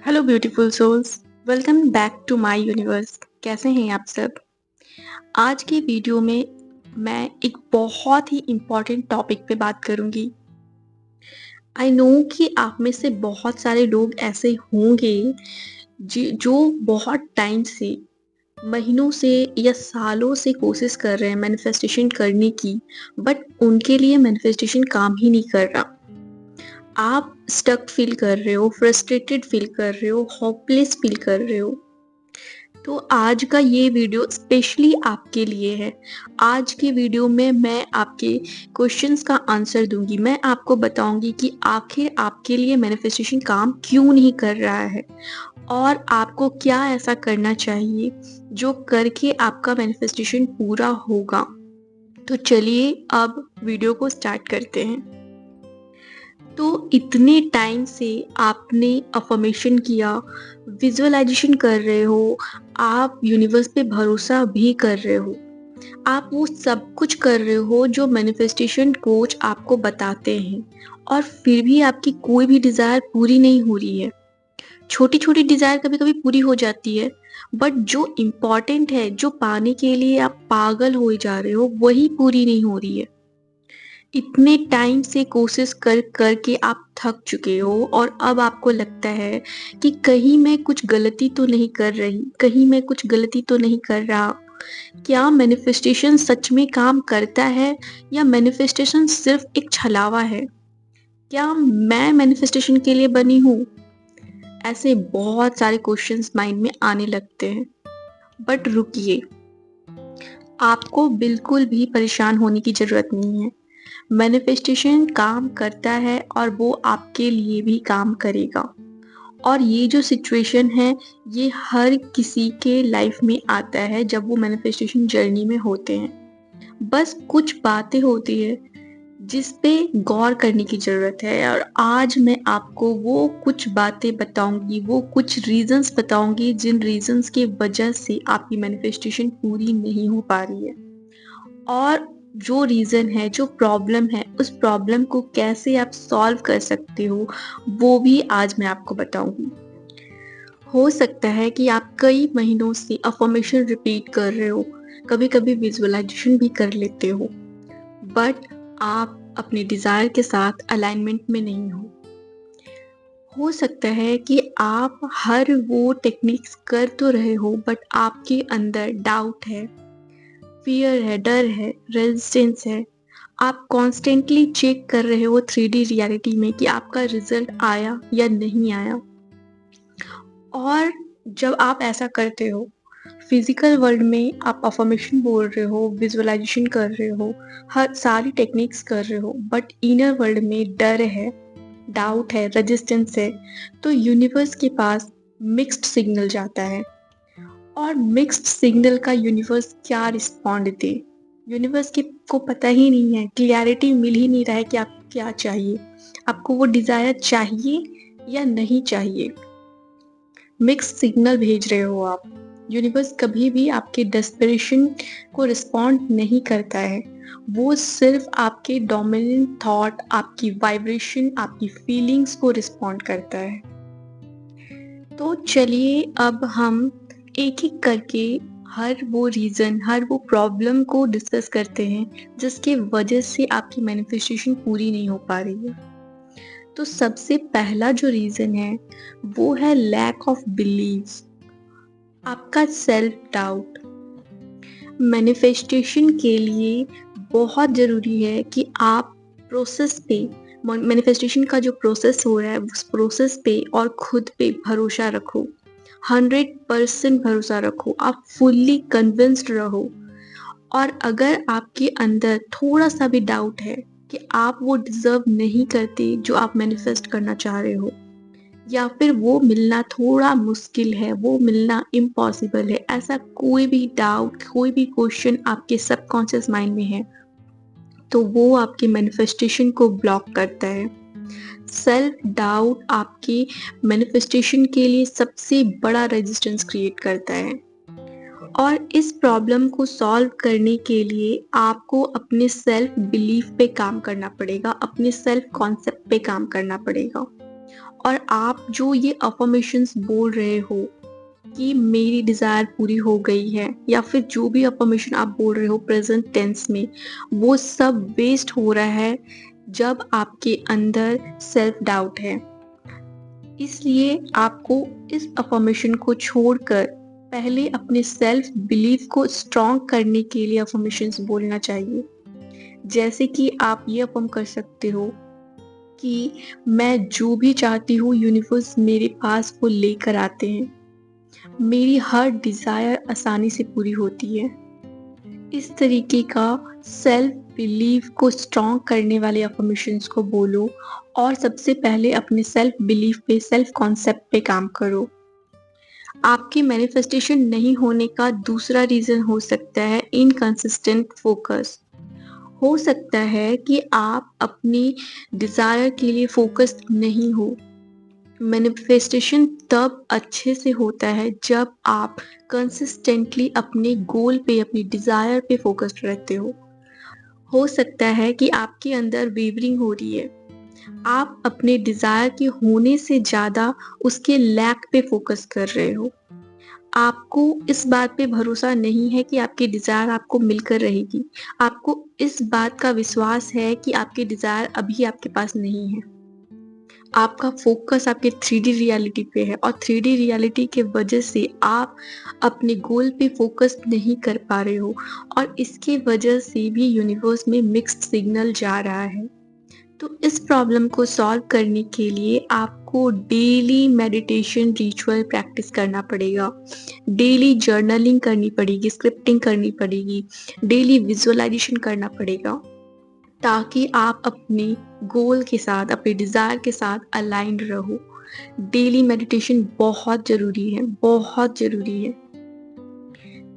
Hello beautiful souls, welcome back to my universe. कैसे हैं आप सब? आज की वीडियो में मैं एक बहुत ही इम्पोर्टेंट टॉपिक पे बात करूंगी। आई नो कि आप में से बहुत सारे लोग ऐसे होंगे जो बहुत टाइम से, महीनों से या सालों से कोशिश कर रहे हैं मैनिफेस्टेशन करने की, बट उनके लिए मैनिफेस्टेशन काम ही नहीं कर रहा। आप स्टक फील कर रहे हो, फ्रस्ट्रेटेड फील कर रहे हो, होपलेस फील कर रहे हो। तो आज का ये वीडियो स्पेशली आपके लिए है। आज की वीडियो में मैं आपके क्वेश्चंस का आंसर दूंगी। मैं आपको बताऊंगी कि आखिर आपके लिए मैनिफेस्टेशन काम क्यों नहीं कर रहा है और आपको क्या ऐसा करना चाहिए जो करके आपका मैनिफेस्टेशन पूरा होगा। तो चलिए अब वीडियो को स्टार्ट करते हैं। तो इतने टाइम से आपने अफर्मेशन किया, विजुअलाइजेशन कर रहे हो, आप यूनिवर्स पे भरोसा भी कर रहे हो, आप वो सब कुछ कर रहे हो जो मैनिफेस्टेशन कोच आपको बताते हैं, और फिर भी आपकी कोई भी डिज़ायर पूरी नहीं हो रही है। छोटी छोटी डिज़ायर कभी कभी पूरी हो जाती है, बट जो इम्पॉर्टेंट है, जो पाने के लिए आप पागल हो जा रहे हो, वही पूरी नहीं हो रही है। इतने टाइम से कोशिश कर कर के आप थक चुके हो और अब आपको लगता है कि कहीं मैं कुछ गलती तो नहीं कर रही, कहीं मैं कुछ गलती तो नहीं कर रहा। क्या मैनिफेस्टेशन सच में काम करता है या मैनिफेस्टेशन सिर्फ एक छलावा है? क्या मैं मैनिफेस्टेशन के लिए बनी हूँ? ऐसे बहुत सारे क्वेश्चंस माइंड में आने लगते हैं। बट रुकिए, आपको बिल्कुल भी परेशान होने की जरूरत नहीं है। मैनिफेस्टेशन काम करता है और वो आपके लिए भी काम करेगा। और ये जो सिचुएशन है, ये हर किसी के लाइफ में आता है जब वो मैनिफेस्टेशन जर्नी में होते हैं। बस कुछ बातें होती है जिस पे गौर करने की ज़रूरत है, और आज मैं आपको वो कुछ बातें बताऊंगी, वो कुछ रीजंस बताऊंगी जिन रीजंस की वजह से आपकी मैनिफेस्टेशन पूरी नहीं हो पा रही है। और जो रीज़न है, जो प्रॉब्लम है, उस प्रॉब्लम को कैसे आप सॉल्व कर सकते हो, वो भी आज मैं आपको बताऊंगी। हो सकता है कि आप कई महीनों से अफर्मेशन रिपीट कर रहे हो, कभी कभी विजुअलाइजेशन भी कर लेते हो, बट आप अपने डिज़ायर के साथ अलाइनमेंट में नहीं हो सकता है कि आप हर वो टेक्निक्स कर तो रहे हो, बट आपके अंदर डाउट है, फियर है, डर है, रेजिस्टेंस है। आप कॉन्स्टेंटली चेक कर रहे हो 3D रियलिटी में कि आपका रिजल्ट आया या नहीं आया। और जब आप ऐसा करते हो, फिजिकल वर्ल्ड में आप अफर्मेशन बोल रहे हो, विजुअलाइजेशन कर रहे हो, हर सारी टेक्निक्स कर रहे हो, बट इनर वर्ल्ड में डर है, डाउट है, रेजिस्टेंस है, तो यूनिवर्स के पास मिक्स्ड सिग्नल जाता है। और मिक्स्ड सिग्नल का यूनिवर्स क्या रिस्पॉन्ड दे, यूनिवर्स के को पता ही नहीं है, क्लियरिटी मिल ही नहीं रहा है कि आपको क्या चाहिए, आपको वो डिजायर चाहिए या नहीं चाहिए। मिक्स्ड सिग्नल भेज रहे हो आप। यूनिवर्स कभी भी आपके डेस्परेशन को रिस्पॉन्ड नहीं करता है, वो सिर्फ आपके डोमिनेंट थॉट, आपकी वाइब्रेशन, आपकी फीलिंग्स को रिस्पॉन्ड करता है। तो चलिए अब हम एक एक करके हर वो रीज़न, हर वो प्रॉब्लम को डिस्कस करते हैं जिसके वजह से आपकी मैनिफेस्टेशन पूरी नहीं हो पा रही है। तो सबसे पहला जो रीज़न है वो है लैक ऑफ बिलीव, आपका सेल्फ डाउट। मैनिफेस्टेशन के लिए बहुत ज़रूरी है कि आप प्रोसेस पे, मैनिफेस्टेशन का जो प्रोसेस हो रहा है उस प्रोसेस पे और खुद पे भरोसा रखो। 100% भरोसा रखो, आप फुल्ली कन्विंस्ड रहो। और अगर आपके अंदर थोड़ा सा भी डाउट है कि आप वो डिज़र्व नहीं करते जो आप मैनिफेस्ट करना चाह रहे हो, या फिर वो मिलना थोड़ा मुश्किल है, वो मिलना इम्पॉसिबल है, ऐसा कोई भी डाउट, कोई भी क्वेश्चन आपके सबकॉन्शियस माइंड में है, तो वो आपके मैनिफेस्टेशन को ब्लॉक करता है। सेल्फ डाउट आपके मैनिफेस्टेशन के लिए सबसे बड़ा रेजिस्टेंस क्रिएट करता है। और इस प्रॉब्लम को सॉल्व करने के लिए आपको अपने सेल्फ बिलीफ पे काम करना पड़ेगा, अपने सेल्फ कॉन्सेप्ट पे काम करना पड़ेगा। और आप जो ये अफर्मेशंस बोल रहे हो कि मेरी डिज़ायर पूरी हो गई है, या फिर जो भी अफर्मेशन आप बोल रहे हो प्रेजेंट टेंस में, वो सब वेस्ट हो रहा है जब आपके अंदर सेल्फ डाउट है। इसलिए आपको इस अफर्मेशन को छोड़कर पहले अपने सेल्फ बिलीफ को स्ट्रॉन्ग करने के लिए अफर्मेशंस बोलना चाहिए। जैसे कि आप ये अफर्म कर सकते हो कि मैं जो भी चाहती हूँ यूनिवर्स मेरे पास वो लेकर आते हैं। मेरी हर डिज़ायर आसानी से पूरी होती है। इस तरीके का सेल्फ बिलीफ को स्ट्रॉन्ग करने वाले अफर्मेशंस को बोलो और सबसे पहले अपने सेल्फ बिलीफ पे, सेल्फ कॉन्सेप्ट पे काम करो। आपके मैनिफेस्टेशन नहीं होने का दूसरा रीज़न हो सकता है इनकंसिस्टेंट फोकस। हो सकता है कि आप अपनी डिज़ायर के लिए फोकस्ड नहीं हो। मैनिफेस्टेशन तब अच्छे से होता है जब आप कंसिस्टेंटली अपने गोल पे, अपनी डिज़ायर पे फोकस्ड रहते हो। हो सकता है कि आपके अंदर वेवरिंग हो रही है। आप अपने डिज़ायर के होने से ज़्यादा उसके लैक पे फोकस कर रहे हो। आपको इस बात पे भरोसा नहीं है कि आपकी डिज़ायर आपको मिलकर रहेगी। आपको इस बात का विश्वास है कि आपकी डिज़ायर अभी आपके पास नहीं है। आपका फोकस आपके 3D रियलिटी पे है और 3D रियलिटी के वजह से आप अपने गोल पे फोकस नहीं कर पा रहे हो और इसके वजह से भी यूनिवर्स में मिक्स्ड सिग्नल जा रहा है। तो इस प्रॉब्लम को सॉल्व करने के लिए आपको डेली मेडिटेशन रिचुअल प्रैक्टिस करना पड़ेगा, डेली जर्नलिंग करनी पड़ेगी, स्क्रिप्टिंग करनी पड़ेगी, डेली विजुअलाइजेशन करना पड़ेगा, ताकि आप अपने गोल के साथ, अपने डिज़ायर के साथ अलाइंड रहो। डेली मेडिटेशन बहुत ज़रूरी है, बहुत ज़रूरी है।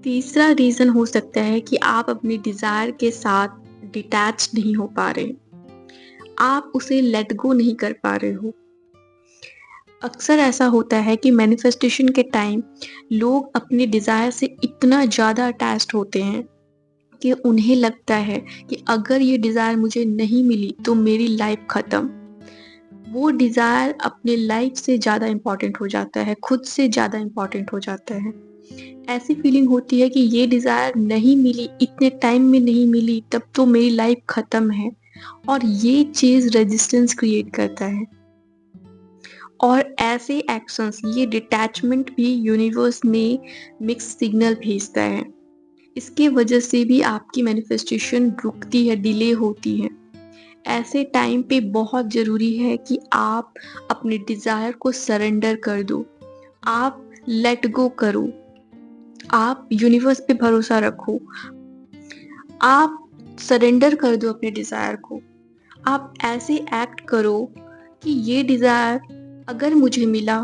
तीसरा रीज़न हो सकता है कि आप अपने डिज़ायर के साथ डिटैच नहीं हो पा रहे, आप उसे लेट गो नहीं कर पा रहे हो। अक्सर ऐसा होता है कि मैनिफेस्टेशन के टाइम लोग अपने डिज़ायर से इतना ज़्यादा अटैच्ड होते हैं कि उन्हें लगता है कि अगर ये डिज़ायर मुझे नहीं मिली तो मेरी लाइफ ख़त्म। वो डिज़ायर अपने लाइफ से ज़्यादा इम्पोर्टेंट हो जाता है, खुद से ज़्यादा इम्पोर्टेंट हो जाता है। ऐसी फीलिंग होती है कि ये डिज़ायर नहीं मिली, इतने टाइम में नहीं मिली, तब तो मेरी लाइफ ख़त्म है, और ये चीज़ रेजिस्टेंस क्रिएट करता है। और ऐसे एक्शंस, ये डिटैचमेंट भी यूनिवर्स में मिक्स्ड सिग्नल भेजता है। इसके वजह से भी आपकी मैनिफेस्टेशन रुकती है, डिले होती है। ऐसे टाइम पे बहुत ज़रूरी है कि आप अपने डिज़ायर को सरेंडर कर दो, आप लेट गो करो, आप यूनिवर्स पे भरोसा रखो, आप सरेंडर कर दो अपने डिज़ायर को। आप ऐसे एक्ट करो कि ये डिज़ायर अगर मुझे मिला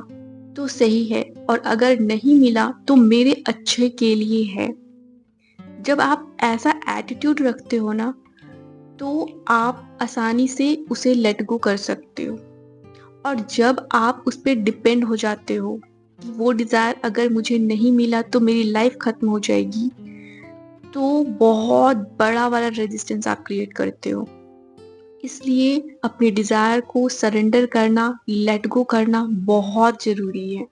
तो सही है, और अगर नहीं मिला तो मेरे अच्छे के लिए है। जब आप ऐसा एटीट्यूड रखते हो ना, तो आप आसानी से उसे लेट गो कर सकते हो। और जब आप उस पे डिपेंड हो जाते हो कि वो डिज़ायर अगर मुझे नहीं मिला तो मेरी लाइफ ख़त्म हो जाएगी, तो बहुत बड़ा वाला रेजिस्टेंस आप क्रिएट करते हो। इसलिए अपने डिज़ायर को सरेंडर करना, लेट गो करना बहुत ज़रूरी है।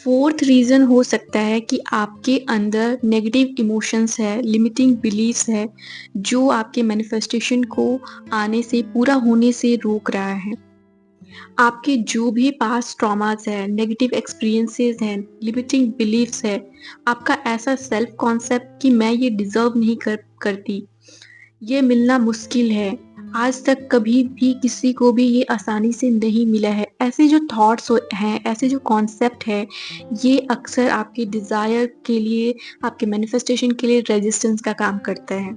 फोर्थ रीज़न हो सकता है कि आपके अंदर नेगेटिव इमोशंस है, लिमिटिंग बिलीफ्स है, जो आपके मैनिफेस्टेशन को आने से, पूरा होने से रोक रहा है। आपके जो भी पास्ट ट्रॉमास है, नेगेटिव एक्सपीरियंसेस हैं, लिमिटिंग बिलीफ्स है, आपका ऐसा सेल्फ कॉन्सेप्ट कि मैं ये डिज़र्व नहीं करती, ये मिलना मुश्किल है, आज तक कभी भी किसी को भी ये आसानी से नहीं मिला है, ऐसे जो थॉट्स हैं, ऐसे जो कॉन्सेप्ट है, ये अक्सर आपके डिज़ायर के लिए, आपके मैनिफेस्टेशन के लिए रेजिस्टेंस का काम करता है।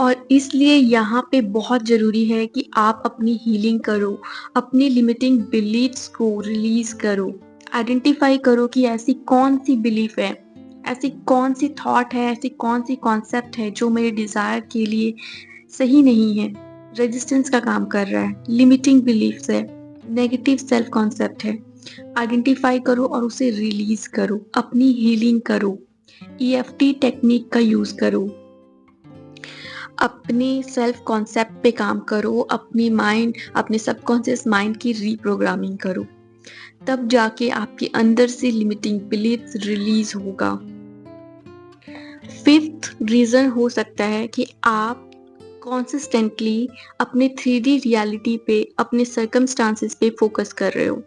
और इसलिए यहाँ पे बहुत ज़रूरी है कि आप अपनी हीलिंग करो, अपनी लिमिटिंग बिलीफ्स को रिलीज़ करो। आइडेंटिफाई करो कि ऐसी कौन-सी बिलीफ है, ऐसी कौन-सी थॉट है, ऐसी कौन-सी कॉन्सेप्ट है जो मेरे डिज़ायर के लिए सही नहीं है, रेजिस्टेंस का काम कर रहा है, लिमिटिंग बिलीफ्स है, नेगेटिव सेल्फ कॉन्सेप्ट है। आइडेंटिफाई करो और उसे रिलीज़ करो, अपनी हीलिंग करो। EFT टेक्निक का यूज़ करो। अपने सेल्फ कॉन्सेप्ट पे काम करो, अपने सबकॉन्शियस माइंड की रीप्रोग्रामिंग करो, तब जाके आपके अंदर से लिमिटिंग बिलीफ्स रिलीज होगा। फिफ्थ रीजन हो सकता है कि आप कॉन्सिस्टेंटली अपने 3D रियलिटी पे, अपने सर्कमस्टांसेस पे फोकस कर रहे हो,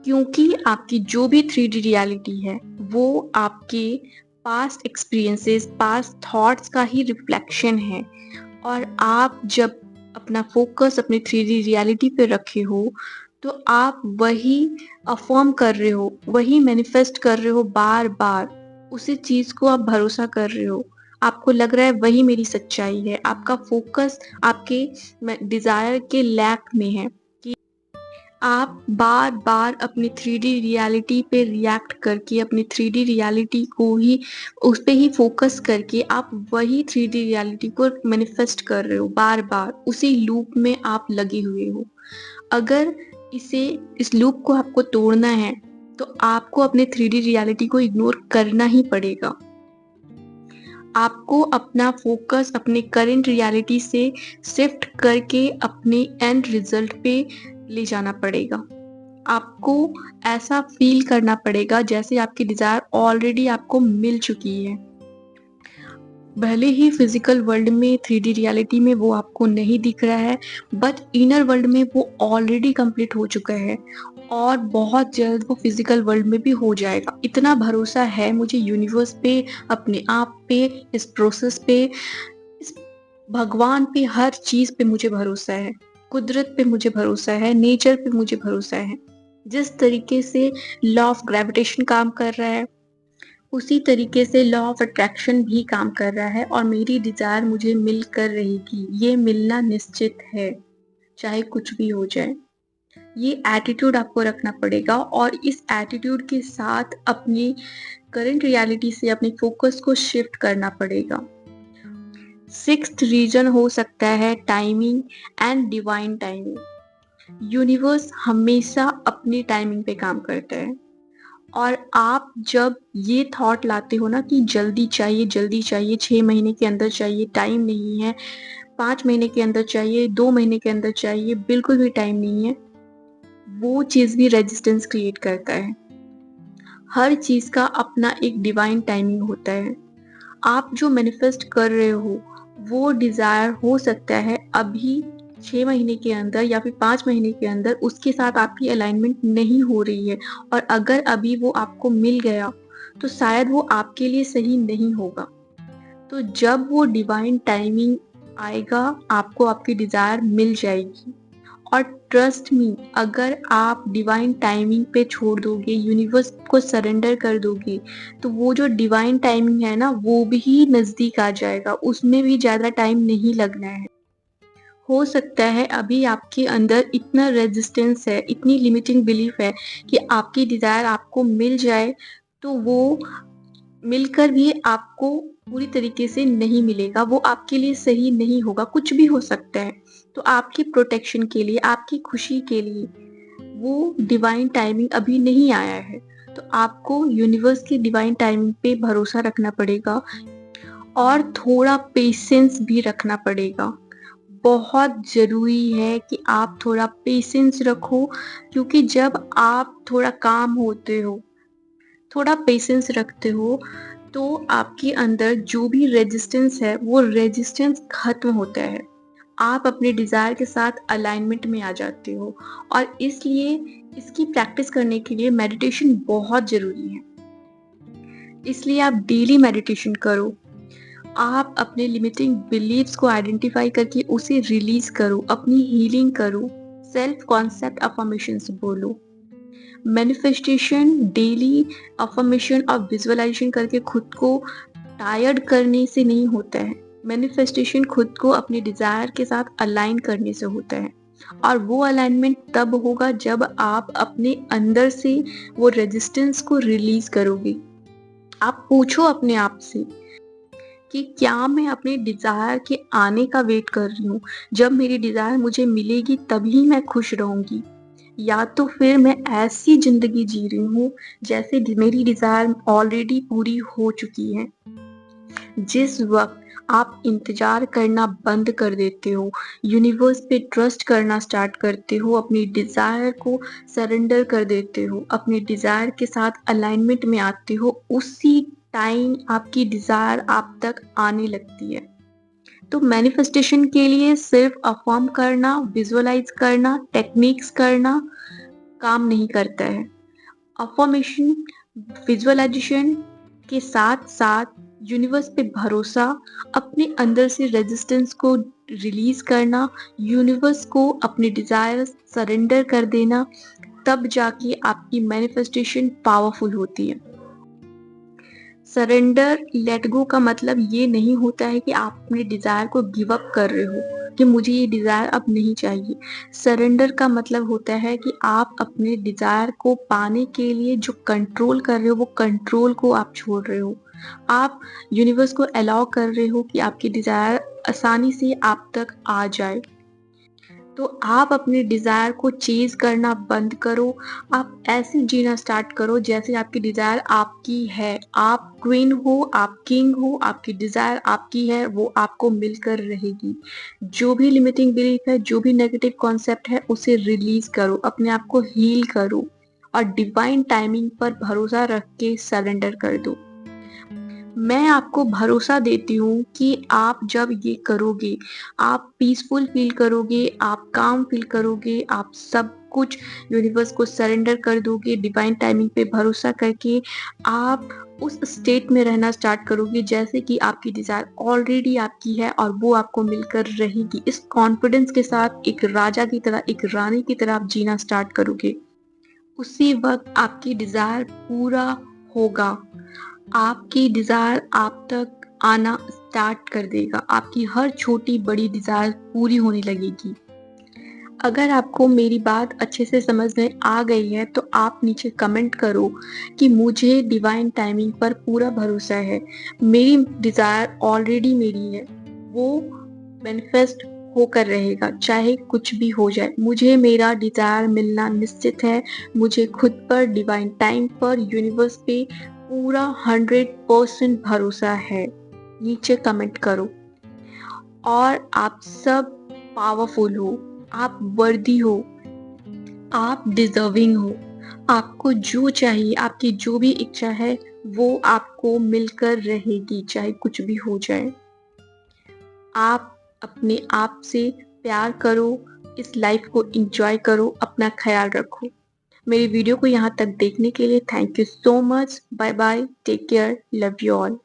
क्योंकि आपकी जो भी 3D रियलिटी है वो आपके पास्ट एक्सपीरियंसेस, पास्ट थॉट्स का ही रिफ्लेक्शन है। और आप जब अपना फोकस अपने 3D रियलिटी पे रखे हो तो आप वही अफर्म कर रहे हो, वही मैनिफेस्ट कर रहे हो बार बार, उसी चीज को आप भरोसा कर रहे हो, आपको लग रहा है वही मेरी सच्चाई है। आपका फोकस आपके डिजायर के लैक में है कि आप बार बार अपनी 3D रियलिटी पे रिएक्ट करके, अपनी 3D रियलिटी को ही, उस पे ही फोकस करके आप वही 3D रियलिटी को मैनिफेस्ट कर रहे हो बार बार, उसी लूप में आप लगे हुए हो। अगर इस लूप को आपको तोड़ना है तो आपको अपने 3D रियलिटी को इग्नोर करना ही पड़ेगा। आपको अपना फोकस अपने करंट रियलिटी से शिफ्ट करके अपने एंड रिजल्ट पे ले जाना पड़ेगा। आपको ऐसा फील करना पड़ेगा जैसे आपकी डिजायर ऑलरेडी आपको मिल चुकी है। भले ही फिजिकल वर्ल्ड में 3D रियलिटी में वो आपको नहीं दिख रहा है, बट इनर वर्ल्ड में वो ऑलरेडी कंप्लीट हो चुका है और बहुत जल्द वो फिजिकल वर्ल्ड में भी हो जाएगा। इतना भरोसा है मुझे यूनिवर्स पे, अपने आप पे, इस प्रोसेस पे, इस भगवान पे, हर चीज पे मुझे भरोसा है। कुदरत पे मुझे भरोसा है, नेचर पे मुझे भरोसा है। जिस तरीके से लॉ ऑफ ग्रेविटेशन काम कर रहा है उसी तरीके से लॉ ऑफ अट्रैक्शन भी काम कर रहा है और मेरी डिजायर मुझे मिल कर रहेगी। ये मिलना निश्चित है, चाहे कुछ भी हो जाए। ये एटीट्यूड आपको रखना पड़ेगा और इस एटीट्यूड के साथ अपनी करंट रियलिटी से अपने फोकस को शिफ्ट करना पड़ेगा। सिक्स्थ रीजन हो सकता है timing and divine timing. Universe हमेशा अपनी टाइमिंग पे काम करता है और आप जब ये थॉट लाते हो ना कि जल्दी चाहिए, 6 महीने के अंदर चाहिए, टाइम नहीं है, 5 महीने के अंदर चाहिए, 2 महीने के अंदर चाहिए, बिल्कुल भी टाइम नहीं है, वो चीज भी रेजिस्टेंस क्रिएट करता है। हर चीज का अपना एक डिवाइन टाइमिंग होता है। आप जो मैनिफेस्ट कर रहे हो वो डिजायर हो सकता है अभी 6 महीने के अंदर या फिर 5 महीने के अंदर उसके साथ आपकी अलाइनमेंट नहीं हो रही है, और अगर अभी वो आपको मिल गया तो शायद वो आपके लिए सही नहीं होगा। तो जब वो डिवाइन टाइमिंग आएगा आपको आपकी डिजायर मिल जाएगी। और ट्रस्ट मी, अगर आप डिवाइन टाइमिंग पे छोड़ दोगे, यूनिवर्स को सरेंडर कर दोगे, तो वो जो डिवाइन टाइमिंग है ना वो भी नजदीक आ जाएगा, उसमें भी ज्यादा टाइम नहीं लगना है। हो सकता है अभी आपके अंदर इतना रेजिस्टेंस है, इतनी लिमिटिंग बिलीफ है कि आपकी डिजायर आपको मिल जाए तो वो मिलकर भी आपको पूरी तरीके से नहीं मिलेगा, वो आपके लिए सही नहीं होगा, कुछ भी हो सकता है। तो आपकी प्रोटेक्शन के लिए, आपकी खुशी के लिए वो डिवाइन टाइमिंग अभी नहीं आया है। तो आपको यूनिवर्स की डिवाइन टाइमिंग पे भरोसा रखना पड़ेगा और थोड़ा पेशेंस भी रखना पड़ेगा। बहुत जरूरी है कि आप थोड़ा पेशेंस रखो, क्योंकि जब आप थोड़ा काम होते हो, थोड़ा पेशेंस रखते हो, तो आपके अंदर जो भी रेजिस्टेंस है वो रेजिस्टेंस खत्म होता है। आप अपने डिजायर के साथ अलाइनमेंट में आ जाते हो और इसलिए इसकी प्रैक्टिस करने के लिए मेडिटेशन बहुत जरूरी है। इसलिए आप डेली मेडिटेशन करो, आप अपने लिमिटिंग बिलीव्स को आइडेंटिफाई करके उसे रिलीज करो, अपनी हीलिंग करो, सेल्फ कॉन्सेप्ट अफर्मेशंस बोलो। मैनिफेस्टेशन, डेली अफर्मेशन और विजुअलाइजेशन करके खुद को टायर्ड करने से नहीं होता है। मैनिफेस्टेशन खुद को अपने डिजायर के साथ अलाइन करने से होता है, और वो अलाइनमेंट तब होगा जब आप अपने अंदर से वो रेजिस्टेंस को रिलीज करोगे। आप पूछो अपने आप से कि क्या मैं अपने डिजायर के आने का वेट कर रही हूँ, जब मेरी डिजायर मुझे मिलेगी तभी मैं खुश रहूंगी, या तो फिर मैं ऐसी जिंदगी जी रही हूँ जैसे मेरी डिजायर ऑलरेडी पूरी हो चुकी है। जिस वक्त आप इंतज़ार करना बंद कर देते हो, यूनिवर्स पे ट्रस्ट करना स्टार्ट करते हो, अपनी डिज़ायर को सरेंडर कर देते हो, अपने डिज़ायर के साथ अलाइनमेंट में आते हो, उसी टाइम आपकी डिज़ायर आप तक आने लगती है। तो मैनिफेस्टेशन के लिए सिर्फ अफ़र्म करना, विजुअलाइज़ करना, टेक्निक्स करना काम नहीं करता है। अफ़र्मेशन, विजुअलाइज़ेशन के साथ-साथ यूनिवर्स पे भरोसा, अपने अंदर से रेजिस्टेंस को रिलीज़ करना, यूनिवर्स को अपने डिज़ायर्स सरेंडर कर देना, तब जाके आपकी मैनिफेस्टेशन पावरफुल होती है। सरेंडर, लेट गो का मतलब ये नहीं होता है कि आप अपने डिज़ायर को गिव अप कर रहे हो कि मुझे ये डिज़ायर अब नहीं चाहिए। सरेंडर का मतलब होता है कि आप अपने डिज़ायर को पाने के लिए जो कंट्रोल कर रहे हो, वो कंट्रोल को आप छोड़ रहे हो। आप यूनिवर्स को अलाउ कर रहे हो कि आपकी डिज़ायर आसानी से आप तक आ जाए। तो आप अपने डिज़ायर को चेज़ करना बंद करो। आप ऐसे जीना स्टार्ट करो जैसे आपकी डिज़ायर आपकी है। आप क्वीन हो, आप किंग हो, आपकी डिज़ायर आपकी है, वो आपको मिलकर रहेगी। जो भी लिमिटिंग बिलीफ है, जो भी नेगेटिव कॉन्सेप्ट है, उसे रिलीज़ करो, अपने आप को हील करो और डिवाइन टाइमिंग पर भरोसा रख के सरेंडर कर दो। मैं आपको भरोसा देती हूँ कि आप जब ये करोगे, आप पीसफुल फ़ील करोगे, आप काम फ़ील करोगे, आप सब कुछ यूनिवर्स को सरेंडर कर दोगे, डिवाइन टाइमिंग पे भरोसा करके आप उस स्टेट में रहना स्टार्ट करोगे जैसे कि आपकी डिज़ायर ऑलरेडी आपकी है और वो आपको मिलकर रहेगी। इस कॉन्फिडेंस के साथ एक राजा की तरह, एक रानी की तरह आप जीना स्टार्ट करोगे। उसी वक़्त आपकी डिज़ायर पूरा होगा। आपकी डिज़ायर आप तक आना स्टार्ट कर देगा। आपकी हर छोटी-बड़ी डिज़ायर पूरी होने लगेगी। अगर आपको मेरी बात अच्छे से समझ में आ गई है तो आप नीचे कमेंट करो कि मुझे डिवाइन टाइमिंग पर पूरा भरोसा है। मेरी डिज़ायर ऑलरेडी मेरी है। वो मैनिफेस्ट होकर रहेगा, चाहे कुछ भी हो जाए। मुझे मेरा डिज़ायर मिलना निश्चित है। मुझे खुद पर, डिवाइन टाइम पर, यूनिवर्स पे पूरा 100% भरोसा है। नीचे कमेंट करो। और आप सब पावरफुल हो, आप वर्दी हो, आप डिज़र्विंग हो। आपको जो चाहिए, आपकी जो भी इच्छा है, वो आपको मिलकर रहेगी, चाहे कुछ भी हो जाए। आप अपने आप से प्यार करो, इस लाइफ को एन्जॉय करो, अपना ख़्याल रखो। मेरी वीडियो को यहाँ तक देखने के लिए thank you so much. Bye bye, take care, love you all.